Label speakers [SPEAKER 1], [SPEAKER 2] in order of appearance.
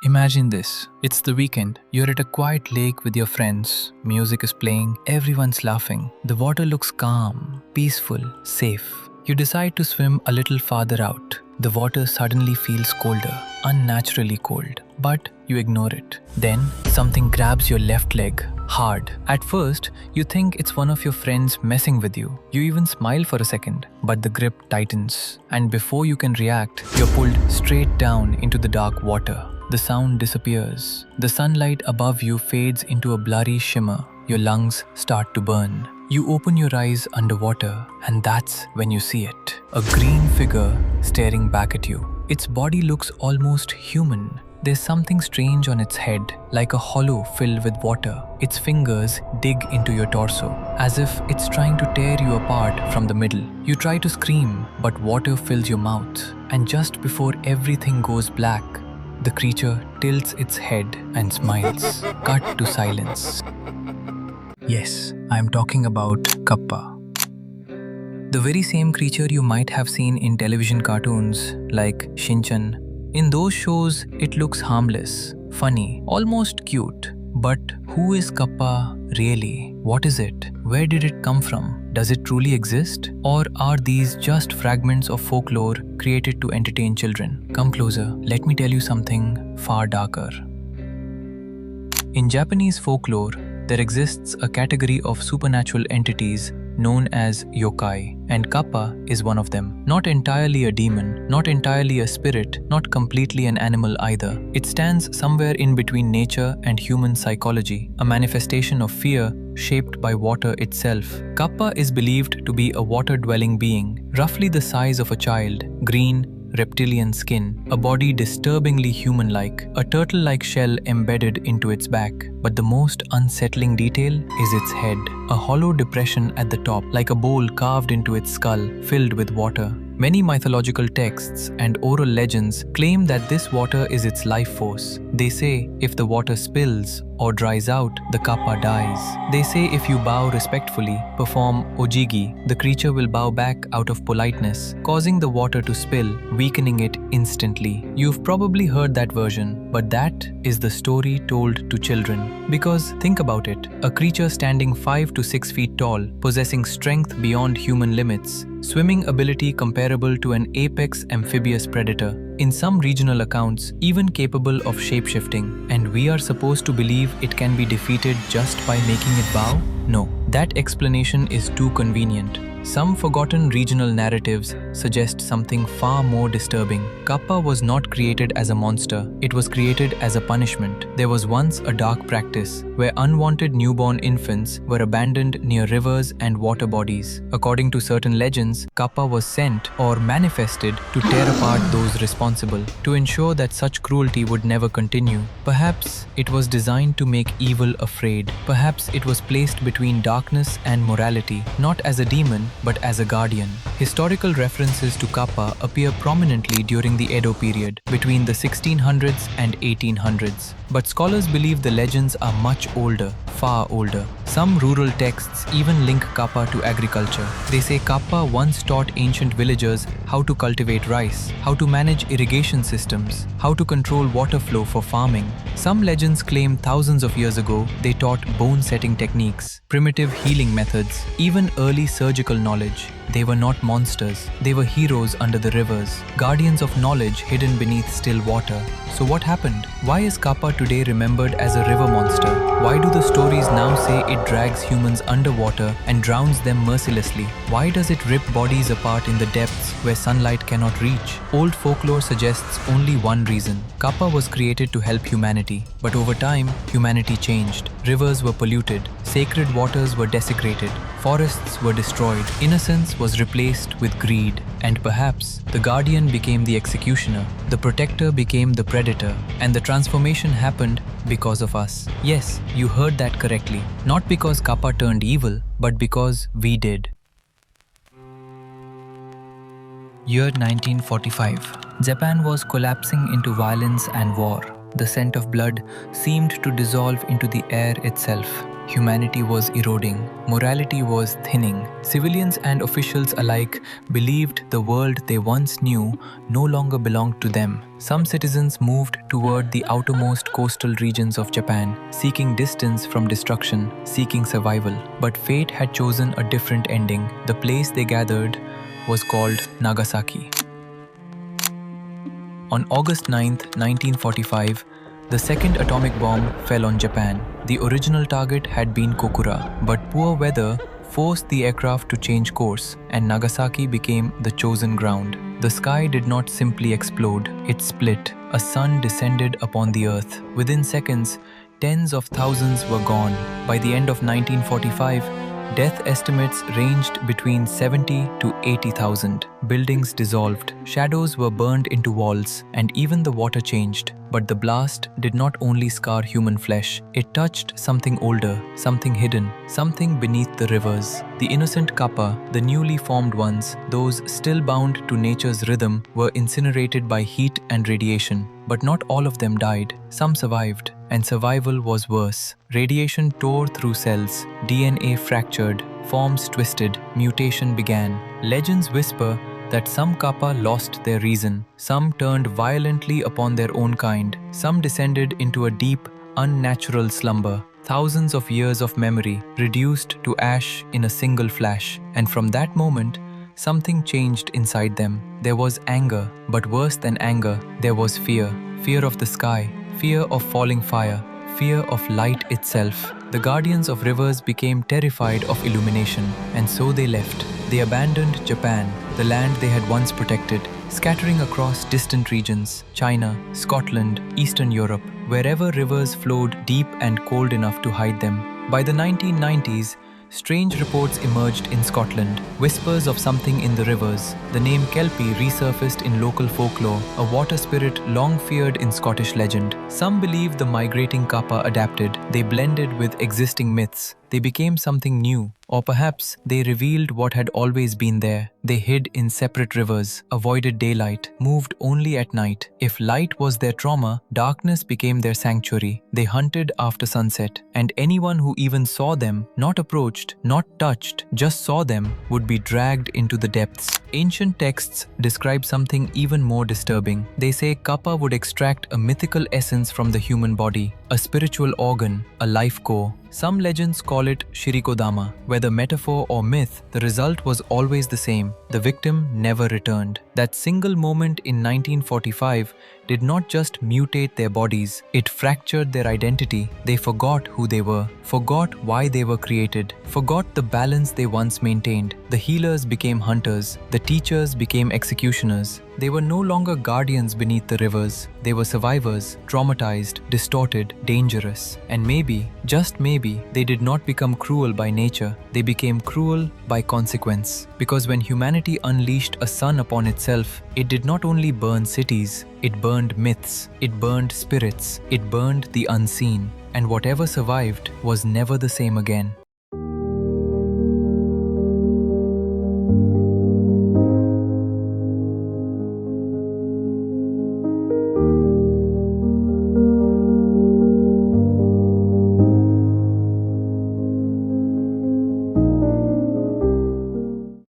[SPEAKER 1] Imagine this. It's the weekend. You're at a quiet lake with your friends. Music is playing. Everyone's laughing. The water looks calm, peaceful, safe. You decide to swim a little farther out. The water suddenly feels colder, unnaturally cold. But you ignore it. Then something grabs your left leg, hard. At first, you think it's one of your friends messing with you. You even smile for a second, but the grip tightens. And before you can react, you're pulled straight down into the dark water. The sound disappears. The sunlight above you fades into a blurry shimmer. Your lungs start to burn. You open your eyes underwater, and that's when you see it. A green figure staring back at you. Its body looks almost human. There's something strange on its head, like a hollow filled with water. Its fingers dig into your torso, as if it's trying to tear you apart from the middle. You try to scream, but water fills your mouth. And just before everything goes black, the creature tilts its head and smiles. Cut to silence. Yes, I'm talking about Kappa. The very same creature you might have seen in television cartoons like Shinchan. In those shows, it looks harmless, funny, almost cute. But who is Kappa really? What is it? Where did it come from? Does it truly exist? Or are these just fragments of folklore created to entertain children? Come closer, let me tell you something far darker. In Japanese folklore, there exists a category of supernatural entities known as yokai, and Kappa is one of them. Not entirely a demon, not entirely a spirit, not completely an animal either. It stands somewhere in between nature and human psychology, a manifestation of fear shaped by water itself. Kappa is believed to be a water-dwelling being, roughly the size of a child, green, reptilian skin, a body disturbingly human-like, a turtle-like shell embedded into its back. But the most unsettling detail is its head, a hollow depression at the top, like a bowl carved into its skull, filled with water. Many mythological texts and oral legends claim that this water is its life force. They say if the water spills or dries out, the Kappa dies. They say if you bow respectfully, perform ojigi, the creature will bow back out of politeness, causing the water to spill, weakening it instantly. You've probably heard that version, but that is the story told to children. Because think about it, a creature standing 5 to 6 feet tall, possessing strength beyond human limits, swimming ability comparable to an apex amphibious predator, in some regional accounts even capable of shape-shifting, and we are supposed to believe it can be defeated just by making it bow? No, that explanation is too convenient. Some forgotten regional narratives suggest something far more disturbing. Kappa was not created as a monster, it was created as a punishment. There was once a dark practice where unwanted newborn infants were abandoned near rivers and water bodies. According to certain legends, Kappa was sent or manifested to tear apart those responsible, to ensure that such cruelty would never continue. Perhaps it was designed to make evil afraid. Perhaps it was placed between darkness and morality, not as a demon, but as a guardian. Historical references to Kappa appear prominently during the Edo period, between the 1600s and 1800s. But scholars believe the legends are much older, far older. Some rural texts even link Kappa to agriculture. They say Kappa once taught ancient villagers how to cultivate rice, how to manage irrigation systems, how to control water flow for farming. Some legends claim thousands of years ago they taught bone-setting techniques, primitive healing methods, even early surgical knowledge. They were not monsters, they were heroes under the rivers, guardians of knowledge hidden beneath still water. So what happened? Why is Kappa today remembered as a river monster? Why do the stories now say it drags humans underwater and drowns them mercilessly? Why does it rip bodies apart in the depths where sunlight cannot reach? Old folklore suggests only one reason. Kappa was created to help humanity, but over time, humanity changed. Rivers were polluted, sacred waters were desecrated, forests were destroyed, innocence was replaced with greed, and perhaps the guardian became the executioner, the protector became the predator, and the transformation happened because of us. Yes, you heard that correctly. Not because Kappa turned evil, but because we did. Year 1945. Japan was collapsing into violence and war. The scent of blood seemed to dissolve into the air itself. Humanity was eroding, morality was thinning. Civilians and officials alike believed the world they once knew no longer belonged to them. Some citizens moved toward the outermost coastal regions of Japan, seeking distance from destruction, seeking survival. But fate had chosen a different ending. The place they gathered was called Nagasaki. On August 9, 1945, the second atomic bomb fell on Japan. The original target had been Kokura, but poor weather forced the aircraft to change course, and Nagasaki became the chosen ground. The sky did not simply explode, it split. A sun descended upon the earth. Within seconds, tens of thousands were gone. By the end of 1945, death estimates ranged between 70 to 80,000. Buildings dissolved, shadows were burned into walls, and even the water changed. But the blast did not only scar human flesh, it touched something older, something hidden, something beneath the rivers. The innocent Kappa, the newly formed ones, those still bound to nature's rhythm, were incinerated by heat and radiation. But not all of them died. Some survived, and survival was worse. Radiation tore through cells, DNA fractured, forms twisted, mutation began. Legends whisper that some Kappa lost their reason, some turned violently upon their own kind, some descended into a deep, unnatural slumber. Thousands of years of memory reduced to ash in a single flash, and from that moment, something changed inside them. There was anger, but worse than anger, there was fear. Fear of the sky, fear of falling fire, fear of light itself. The guardians of rivers became terrified of illumination, and so they left. They abandoned Japan, the land they had once protected, scattering across distant regions, China, Scotland, Eastern Europe, wherever rivers flowed deep and cold enough to hide them. By the 1990s, strange reports emerged in Scotland, whispers of something in the rivers. The name Kelpie resurfaced in local folklore, a water spirit long feared in Scottish legend. Some believe the migrating Kappa adapted. They blended with existing myths. They became something new, or perhaps they revealed what had always been there. They hid in separate rivers, avoided daylight, moved only at night. If light was their trauma, darkness became their sanctuary. They hunted after sunset, and anyone who even saw them, not approached, not touched, just saw them, would be dragged into the depths. Ancient texts describe something even more disturbing. They say Kappa would extract a mythical essence from the human body, a spiritual organ, a life core. Some legends call it Shirikodama. Whether metaphor or myth, the result was always the same. The victim never returned. That single moment in 1945 did not just mutate their bodies, it fractured their identity. They forgot who they were, forgot why they were created, forgot the balance they once maintained. The healers became hunters, the teachers became executioners. They were no longer guardians beneath the rivers. They were survivors, traumatized, distorted, dangerous. And maybe, just maybe, they did not become cruel by nature. They became cruel by consequence. Because when humanity unleashed a sun upon itself, it did not only burn cities, it burned myths, it burned spirits, it burned the unseen. And whatever survived was never the same again.